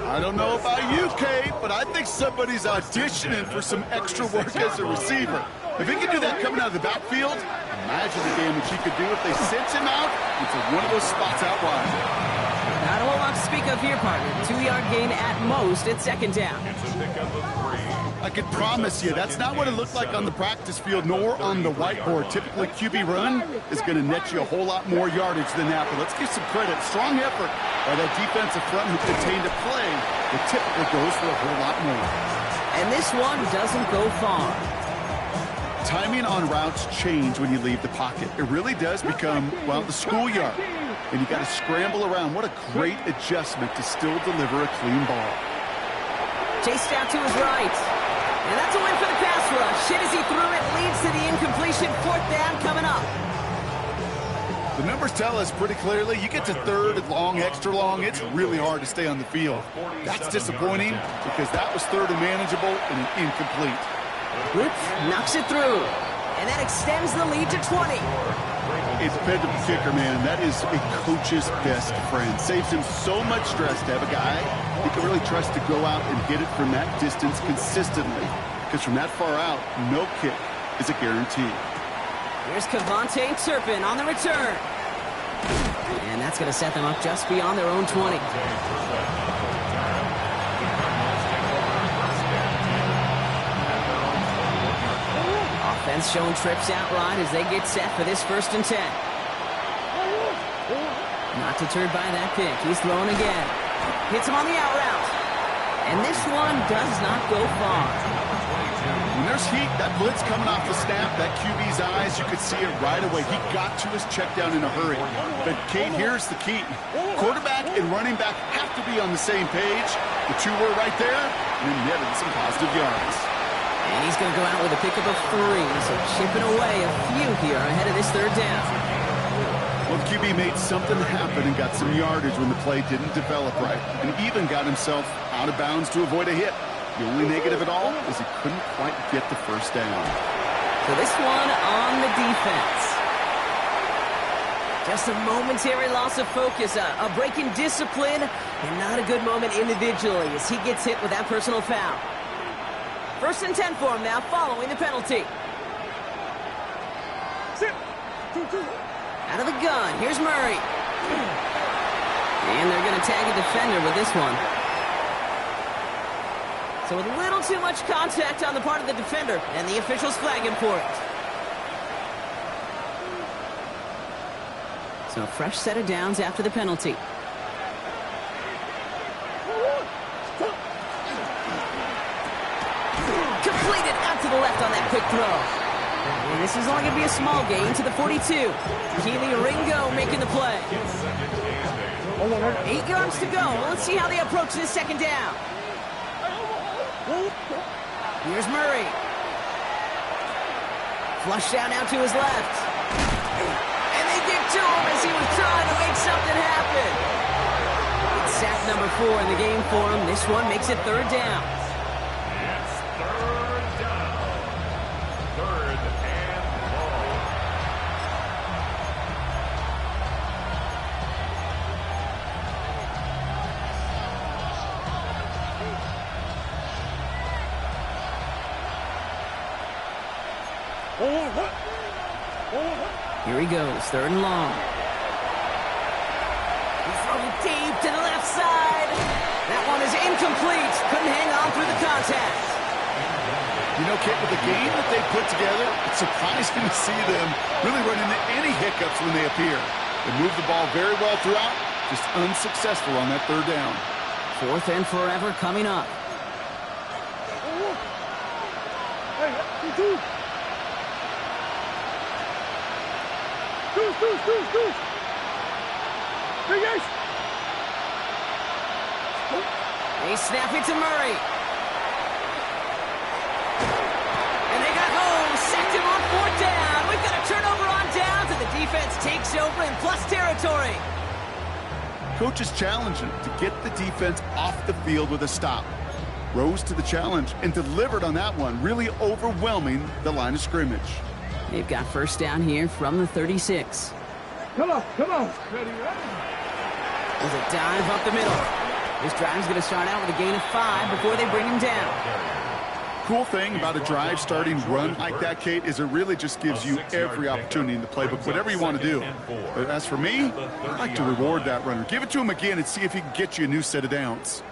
I don't know about you, Kate, but I think somebody's auditioning for some extra work as a receiver. If he can do that coming out of the backfield, imagine the damage he could do if they sent him out into one of those spots out wide. Not a whole lot to speak of here, partner. 2-yard gain at most at 2nd down. I can promise you, that's not what it looked like on the practice field, nor on the whiteboard. Typically, QB run is going to net you a whole lot more yardage than that. But let's give some credit. Strong effort by that defensive front who contained a play that typically goes for a whole lot more. And this one doesn't go far. Timing on routes change when you leave the pocket. It really does become, well, the schoolyard. And you got to scramble around. What a great adjustment to still deliver a clean ball. Chased out to his right. And that's a win for the pass rush. Hit as he threw it, leads to the incompletion. 4th down coming up. The numbers tell us pretty clearly, you get to 3rd and long, extra long, it's really hard to stay on the field. That's disappointing because that was 3rd and manageable and an incomplete. Whoops, knocks it through. And that extends the lead to 20. It's dependable kicker, man. That is a coach's best friend. Saves him so much stress to have a guy he can really trust to go out and hit it from that distance consistently. Because from that far out, no kick is a guarantee. Here's Kevontae Turpin on the return. And that's going to set them up just beyond their own 20. Offense showing trips out right as they get set for this 1st and 10. Not deterred by that pick. He's throwing again. Hits him on the out route. And this one does not go far. When there's heat, that blitz coming off the snap, that QB's eyes, you could see it right away. He got to his check down in a hurry. But, Kate, here's the key. Quarterback and running back have to be on the same page. The two were right there, and then netted some positive yards. And he's going to go out with a pick of a 3, so chipping away a few here ahead of this 3rd down. Well, the QB made something happen and got some yardage when the play didn't develop right, and even got himself out of bounds to avoid a hit. The only negative at all is he couldn't quite get the 1st down. So this one on the defense. Just a momentary loss of focus, a break in discipline, and not a good moment individually as he gets hit with that personal foul. 1st and 10 for him now, following the penalty. Out of the gun, here's Murray. And they're going to tag a defender with this one. So with a little too much contact on the part of the defender, and the officials flag him for it. So a fresh set of downs after the penalty. Completed out to the left on that quick throw. And this is only going to be a small gain to the 42. Keely Ringo making the play. 8 yards to go. Let's see how they approach this 2nd down. Here's Murray. Flushed down now to his left. And they get to him as he was trying to make something happen. It's sack number 4 in the game for him. This one makes it 3rd down. It's 3rd down. 3rd and long. Here he goes, 3rd and long. He's throwing deep to the left side. That one is incomplete. Couldn't hang on through the contact. You know, Kit, with the game that they put together, it's surprising to see them really run into any hiccups when they appear. They move the ball very well throughout, just unsuccessful on that 3rd down. 4th and forever coming up. They snap it to Murray. And they got home. Sacked him on 4th down. We've got a turnover on downs, and the defense takes over in plus territory. Coach is challenging to get the defense off the field with a stop. Rose to the challenge and delivered on that one, really overwhelming the line of scrimmage. They've got 1st down here from the 36. Come on. There's a dive up the middle. This drive's going to start out with a gain of 5 before they bring him down. Cool thing about a drive starting run like that, Kate, is it really just gives you every opportunity in the playbook, whatever you want to do. But as for me, I'd like to reward that runner. Give it to him again and see if he can get you a new set of downs.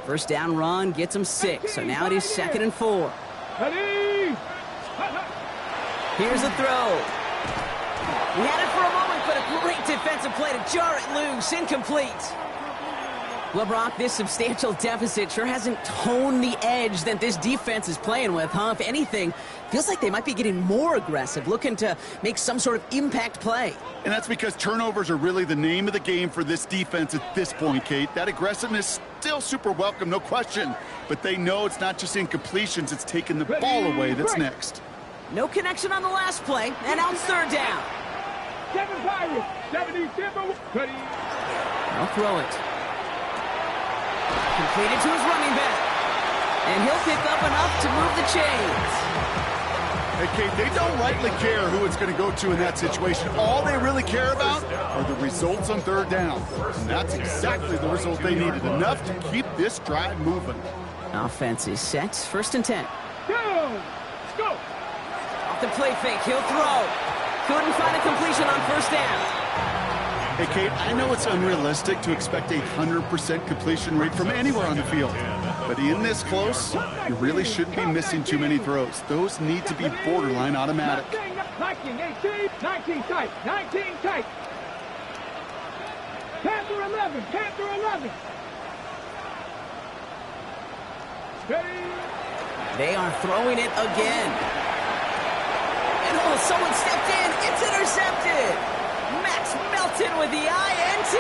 First down run gets him 6, so now it is 2nd and 4. Here's the throw. He had it for a moment, but a great defensive play to jar it loose. Incomplete. Well, Brock, this substantial deficit sure hasn't toned the edge that this defense is playing with, huh? If anything, feels like they might be getting more aggressive, looking to make some sort of impact play. And that's because turnovers are really the name of the game for this defense at this point, Kate. That aggressiveness still super welcome, no question. But they know it's not just incompletions, it's taking the ball away that's next. No connection on the last play, and now it's 3rd down. They'll throw it. Completed to his running back. And he'll pick up enough to move the chains. Hey, Kate, they don't rightly care who it's going to go to in that situation. All they really care about are the results on 3rd down. And that's exactly the result they needed. Enough to keep this drive moving. Offense is set. 1st and 10. Let's go. Off the play fake, he'll throw. Couldn't find a completion on 1st down. Hey, Kate, I know it's unrealistic to expect a 100% completion rate from anywhere on the field. But in this close, you really shouldn't be missing too many throws. Those need to be borderline automatic. 19 tight. 19 tight. Panther 11. They are throwing it again. And someone stepped in. It's intercepted. Max Melton with the INT.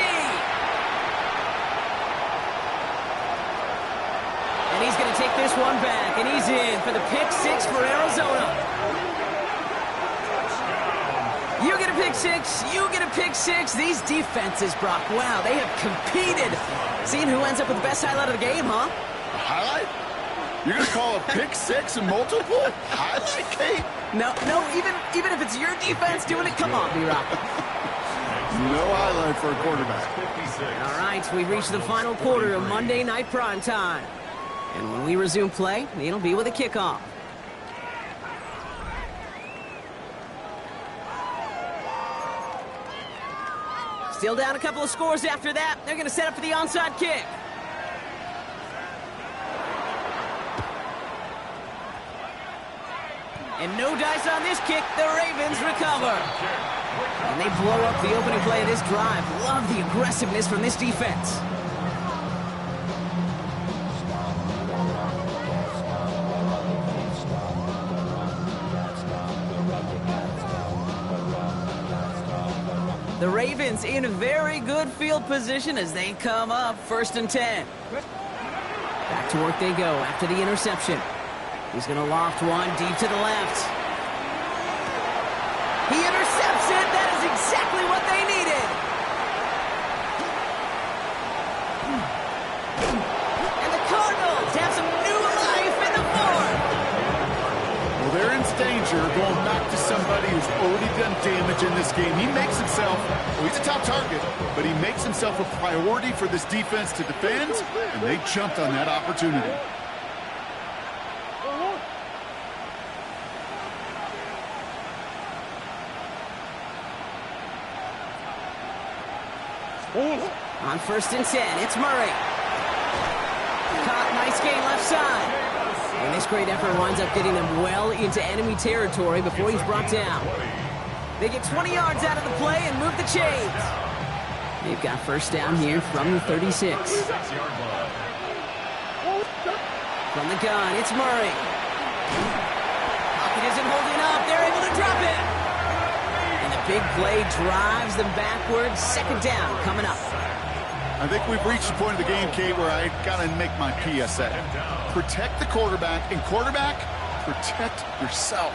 And he's going to take this one back, and he's in for the pick 6 for Arizona. You get a pick 6, you get a pick 6. These defenses, Brock, wow, they have competed. Seeing who ends up with the best highlight of the game, huh? Highlight? You're going to call a pick 6 and multiple? Highlight, Kate? No, even if it's your defense doing it, come on, B-Rock. No highlight for a quarterback. All right, we've reached the final quarter of Monday Night Prime Time. And when we resume play, it'll be with a kickoff. Still down a couple of scores after that. They're going to set up for the onside kick. And no dice on this kick. The Ravens recover. And they blow up the opening play of this drive. Love the aggressiveness from this defense. The Ravens in very good field position as they come up 1st and 10. Back to work they go after the interception. He's going to loft one deep to the left. He intercepts it. That is exactly what they needed. And the Cardinals have some new life in the fourth. Well, they're in composure, going back to somebody who's already done damage in this game. He makes himself, well, he's a top target, but he makes himself a priority for this defense to defend, and they jumped on that opportunity. On 1st and 10, it's Murray. Caught, nice gain left side. And this great effort winds up getting them well into enemy territory before he's brought down. They get 20 yards out of the play and move the chains. They've got 1st down here from the 36. From the gun, it's Murray. Pocket isn't holding up. They're able to drop it. And the big play drives them backwards. 2nd down coming up. I think we've reached the point of the game, Kate, where I got to make my PSA. Protect the quarterback, and quarterback, protect yourself.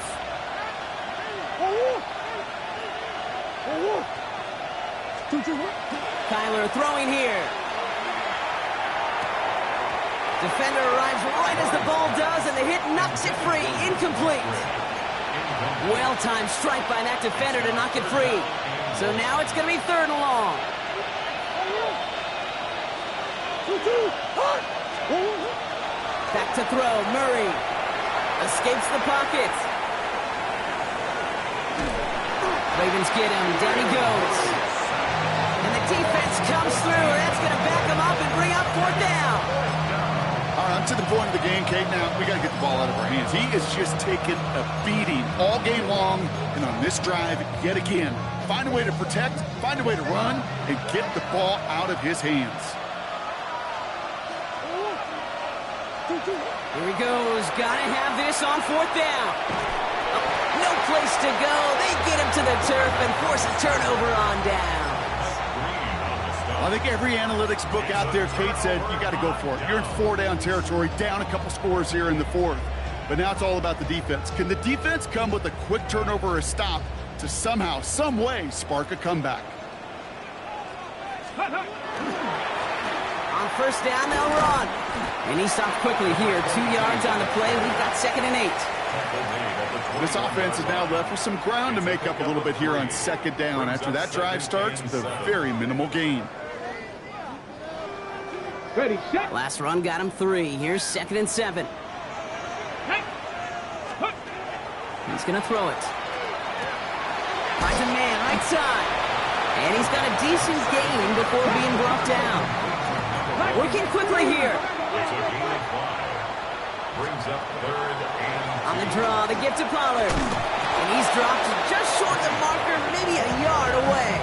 Kyler throwing here. Defender arrives right as the ball does, and the hit knocks it free. Incomplete. Well-timed strike by that defender to knock it free. So now it's going to be 3rd and long. Back to throw, Murray. Escapes the pocket. Ravens get him, down he goes. And the defense comes through, and that's going to back him up and bring up 4th down. All right, I'm to the point of the game, Kate. Now, we got to get the ball out of our hands. He is just taking a beating all game long, and on this drive, yet again, find a way to protect, find a way to run, and get the ball out of his hands. Here he goes. Gotta have this on 4th down. Oh, no place to go. They get him to the turf and force a turnover on down. I think every analytics book out there, Kate, said you got to go for it. You're in 4-down territory, down a couple scores here in the 4th. But now it's all about the defense. Can the defense come with a quick turnover or a stop to somehow, some way, spark a comeback? On 1st down, they'll run. And he stopped quickly here. 2 yards on the play. We've got 2nd and 8. This offense is now left with some ground to make up a little bit here on 2nd down after that drive starts with a very minimal gain. Ready, set. Last run got him 3. Here's 2nd and 7. He's going to throw it. Finds a man right side. And he's got a decent gain before being brought down. Working quickly here. Brings up 3rd and On the draw, they get to Pollard. And he's dropped just short of the marker, maybe a yard away.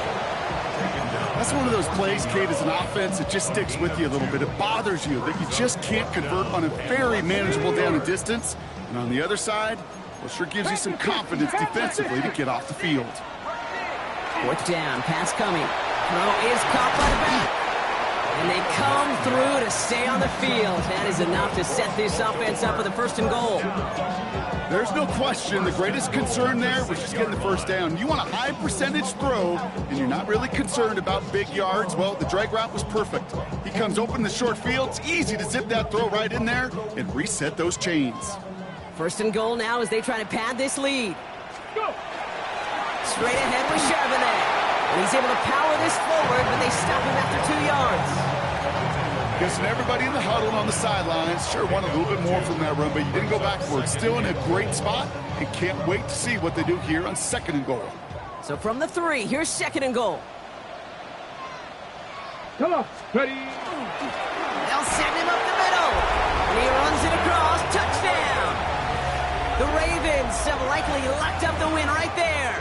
That's one of those plays, Kate, as an offense, it just sticks with you a little bit. It bothers you that you just can't convert on a very manageable down and distance. And on the other side, well, sure gives you some confidence defensively to get off the field. 4th down, pass coming. Throw is caught by the back. And they come through to stay on the field. That is enough to set this offense up with a 1st and goal. There's no question the greatest concern there was just getting the 1st down. You want a high percentage throw, and you're not really concerned about big yards. Well, the drag route was perfect. He comes open in the short field. It's easy to zip that throw right in there and reset those chains. 1st and goal now as they try to pad this lead. Go. Straight ahead with Charbonnet. And he's able to power this forward, but they stop him after 2 yards. Guessing everybody in the huddle and on the sidelines sure wanted a little bit more from that run, but you didn't go backwards. Still in a great spot, and can't wait to see what they do here on 2nd and goal. So from the 3, here's 2nd and goal. Come on. Ready. They'll send him up the middle. And he runs it across. Touchdown. The Ravens have likely locked up the win right there.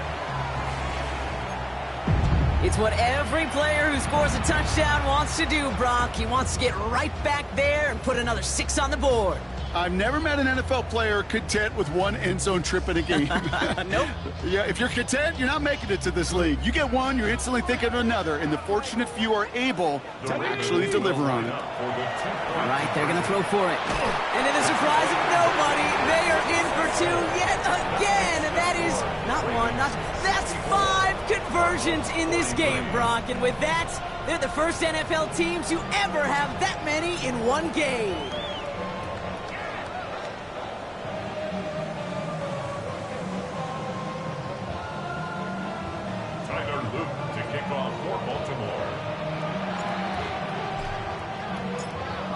It's what every player who scores a touchdown wants to do, Brock. He wants to get right back there and put another 6 on the board. I've never met an NFL player content with one end zone trip in a game. Nope. Yeah, if you're content, you're not making it to this league. You get one, you're instantly thinking of another, and the fortunate few are able to actually deliver on it. All right, they're going to throw for it. And to the surprise of nobody, they are in for 2 yet again. And that is not one, that's 5 conversions in this game, Brock. And with that, they're the first NFL team to ever have that many in one game.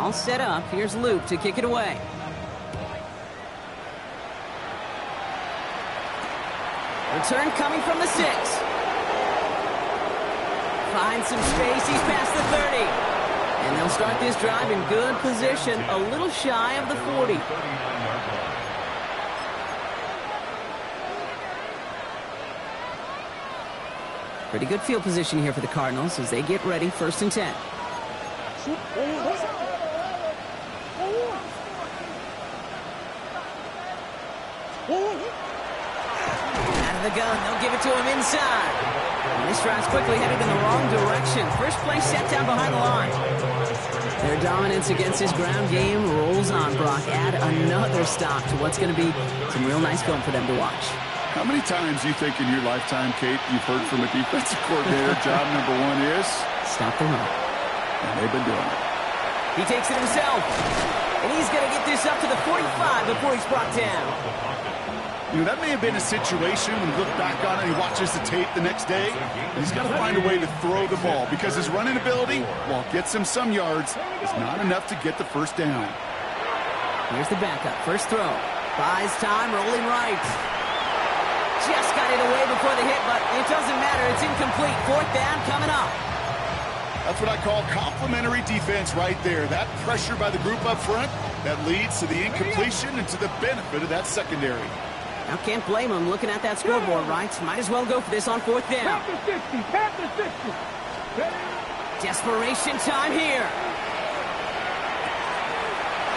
All set up. Here's Luke to kick it away. Return coming from the 6. Finds some space. He's past the 30. And they'll start this drive in good position, a little shy of the 40. Pretty good field position here for the Cardinals as they get ready, 1st and 10. Out of the gun, they'll give it to him inside. And this drive's quickly headed in the wrong direction. First play set down behind the line. Their dominance against this ground game rolls on, Brock. Add another stop to what's going to be some real nice film for them to watch. How many times do you think in your lifetime, Kate, you've heard from a defensive coordinator, job number 1 is? Stop the run. And they've been doing it. He takes it himself. And he's going to get this up to the 45 before he's brought down. You know, that may have been a situation when you look back on it and he watches the tape the next day, and he's got to find a way to throw the ball because his running ability, while it gets him some yards, is not enough to get the first down. Here's the backup. First throw. Buys time, rolling right. Just got it away before the hit, but it doesn't matter. It's incomplete. 4th down coming up. That's what I call complimentary defense right there. That pressure by the group up front, that leads to the incompletion and to the benefit of that secondary. Now can't blame him looking at that scoreboard, right? Might as well go for this on 4th down. Pat the 60. Desperation time here.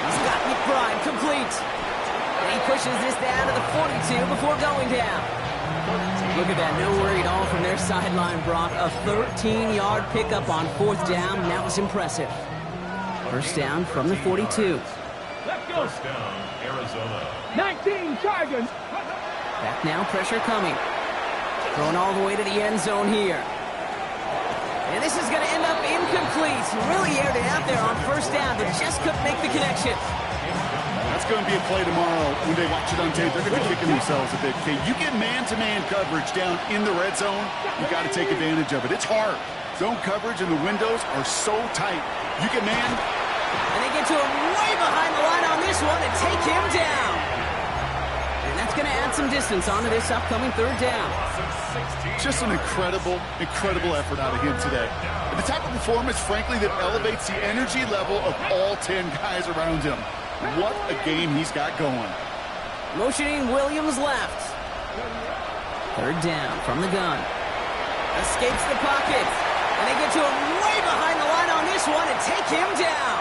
He's got McBride complete. And he pushes this down to the 42 before going down. Look at that, no worry at all from their sideline, Brock. A 13-yard pickup on 4th down. That was impressive. First down from the 42. Let's go. First down, Arizona. 19 Chargers. Back now, pressure coming. Thrown all the way to the end zone here. And this is going to end up incomplete. Really aired it out there on 1st down, but just couldn't make the connection. That's going to be a play tomorrow. When they watch it on tape, they're going to be kicking themselves a bit. Kate, you get man-to-man coverage down in the red zone, you got to take advantage of it. It's hard. Zone coverage and the windows are so tight. You get man. And they get to him way behind the line on this one and take him down. And that's going to add some distance onto this upcoming 3rd down. Just an incredible effort out of him today. And the type of performance, frankly, that elevates the energy level of all 10 guys around him. What a game he's got going. Motioning Williams left. 3rd down from the gun. Escapes the pocket. And they get to him way behind the line on this one and take him down.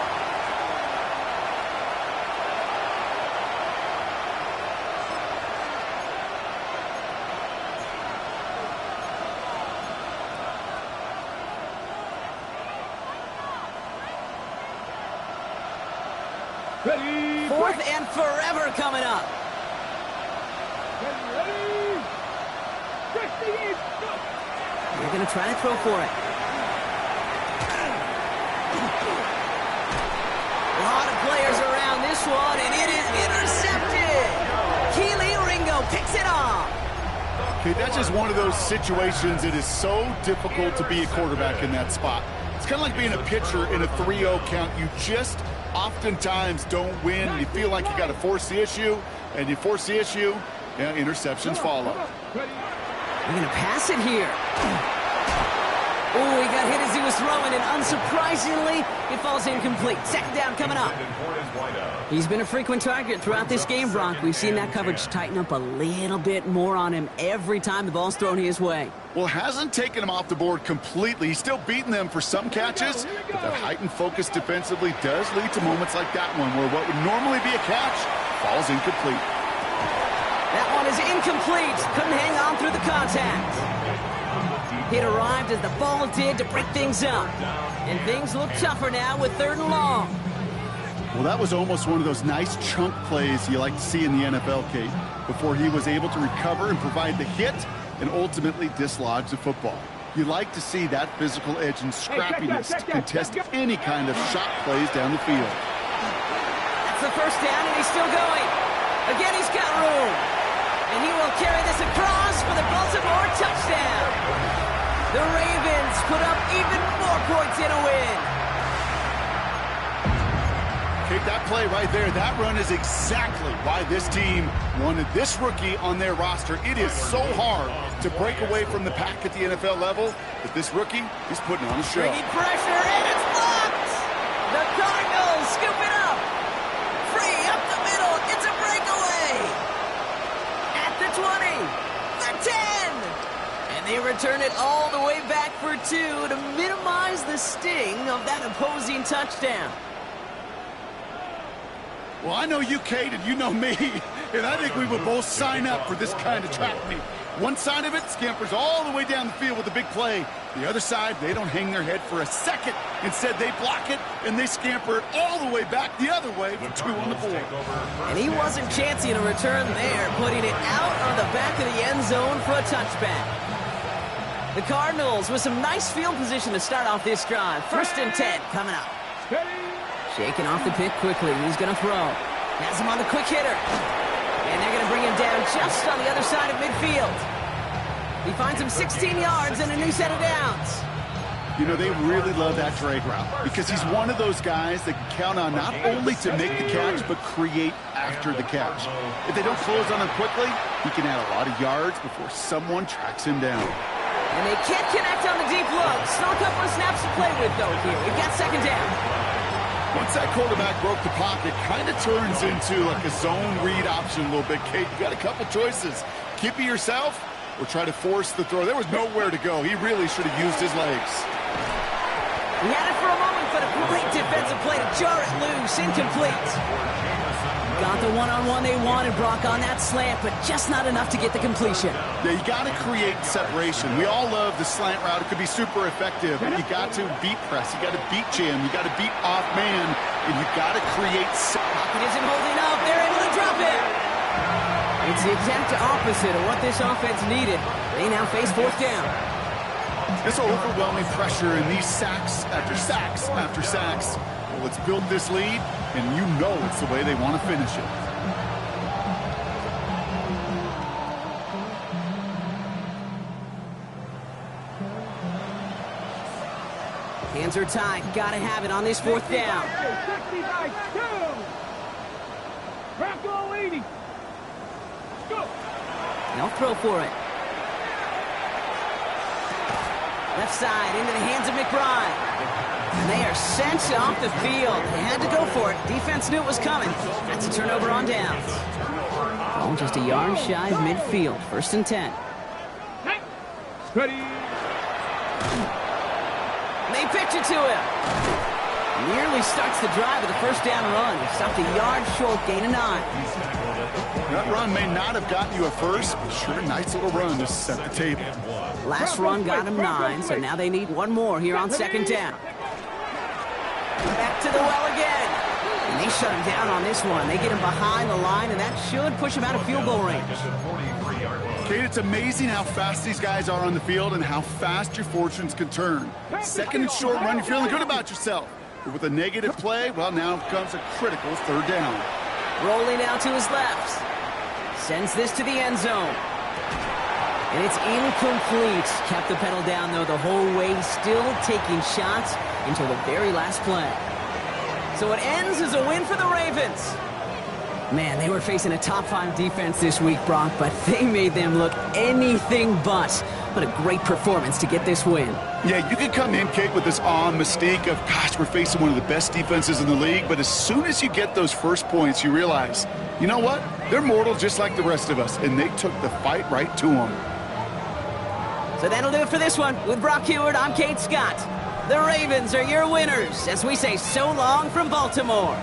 Ready. 4th and forever coming up. Ready. 68. Go. They're going to try to throw for it. A lot of players around this one, and it is intercepted. Keely Ringo picks it off. Okay, that's just one of those situations that is so difficult to be a quarterback in that spot. It's kind of like being a pitcher in a 3-0 count. You just oftentimes don't win. You feel like you got to force the issue, and you force the issue, yeah, interceptions follow. They're going to pass it here. Oh, he got hit as he was throwing, and unsurprisingly, it falls incomplete. 2nd down coming up. He's been a frequent target throughout this game, Brock. We've seen that coverage tighten up a little bit more on him every time the ball's thrown his way. Well, hasn't taken him off the board completely. He's still beating them for some catches, but that heightened focus defensively does lead to moments like that one where what would normally be a catch falls incomplete. That one is incomplete. Couldn't hang on through the contact. It arrived as the ball did to break things up. And things look tougher now with 3rd and long. Well, that was almost one of those nice chunk plays you like to see in the NFL, Kate, before he was able to recover and provide the hit and ultimately dislodge the football. You like to see that physical edge and scrappiness to contest any kind of shot plays down the field. That's the 1st down, and he's still going. Again, he's got room. And he will carry this across for the Baltimore touchdown. The Ravens put up even more points in a win. Kate, that play right there, that run is exactly why this team wanted this rookie on their roster. It is so hard to break away from the pack at the NFL level, but this rookie is putting on a show. Bringing pressure, and it's blocked! The Cardinals scoop it up! Free up the middle, it's a breakaway! At the 20, the 10! And they return it all the way back for 2 to minimize the sting of that opposing touchdown. Well, I know you, Kate, and you know me, and I think we would both sign up for this kind of track meet. One side of it scampers all the way down the field with a big play. The other side, they don't hang their head for a second. Instead, they block it, and they scamper it all the way back the other way for 2 on the board. And he wasn't chancing a return there, putting it out on the back of the end zone for a touchback. The Cardinals with some nice field position to start off this drive. 1st and 10 coming up. Shaking off the pick quickly. He's going to throw. Has him on the quick hitter. And they're going to bring him down just on the other side of midfield. He finds him 16 yards and a new set of downs. You know, they really love that drag route because he's one of those guys that can count on not only to make the catch, but create after the catch. If they don't close on him quickly, he can add a lot of yards before someone tracks him down. And they can't connect on the deep low. Still a couple of snaps to play with, though, here. We've got 2nd down. Once that quarterback broke the pocket, kind of turns into like a zone read option a little bit. Kate, you got a couple choices. Keep it yourself or try to force the throw. There was nowhere to go. He really should have used his legs. He had it for a moment, but a great defensive play to jar it loose. Incomplete. Got the one-on-one they wanted, Brock, on that slant, but just not enough to get the completion. Yeah, you got to create separation. We all love the slant route. It could be super effective. You got to beat press. You got to beat jam. You got to beat off man. And you got to create... Pocket isn't holding up. They're able to drop it. It's the exact opposite of what this offense needed. They now face 4th down. This overwhelming pressure and these sacks after sacks after sacks. Well, it's built this lead, and you know it's the way they want to finish it. Hands are tied. Got to have it on this 4th down. 60 by 2. Rocco 80. Go. They'll throw for it. Left side into the hands of McBride. And they are sent off the field. They had to go for it. Defense knew it was coming. That's a turnover on downs. Oh, just a yard shy of midfield. 1st and 10. Ready. They pitch it to him. Nearly starts the drive with a 1st down run. He stopped a yard short, gain of 9. That run may not have gotten you a first, but sure, nice little run to set the table. Last run got him 9, so now they need one more here on 2nd down. Back to the well again. And they shut him down on this one. They get him behind the line, and that should push him out of field goal range. Kate, it's amazing how fast these guys are on the field and how fast your fortunes can turn. 2nd and short run, you're feeling good about yourself. But with a negative play, well, now comes a critical 3rd down. Rolling out to his left. Sends this to the end zone. And it's incomplete. Kept the pedal down, though, the whole way, still taking shots until the very last play. So it ends as a win for the Ravens. Man, they were facing a top 5 defense this week, Brock, but they made them look anything but. What a great performance to get this win. Yeah, you can come in, Kate, with this awe and mystique of, gosh, we're facing one of the best defenses in the league, but as soon as you get those first points, you realize, you know what? They're mortal just like the rest of us, and they took the fight right to them. So that'll do it for this one. With Brock Huard, I'm Kate Scott. The Ravens are your winners as we say so long from Baltimore.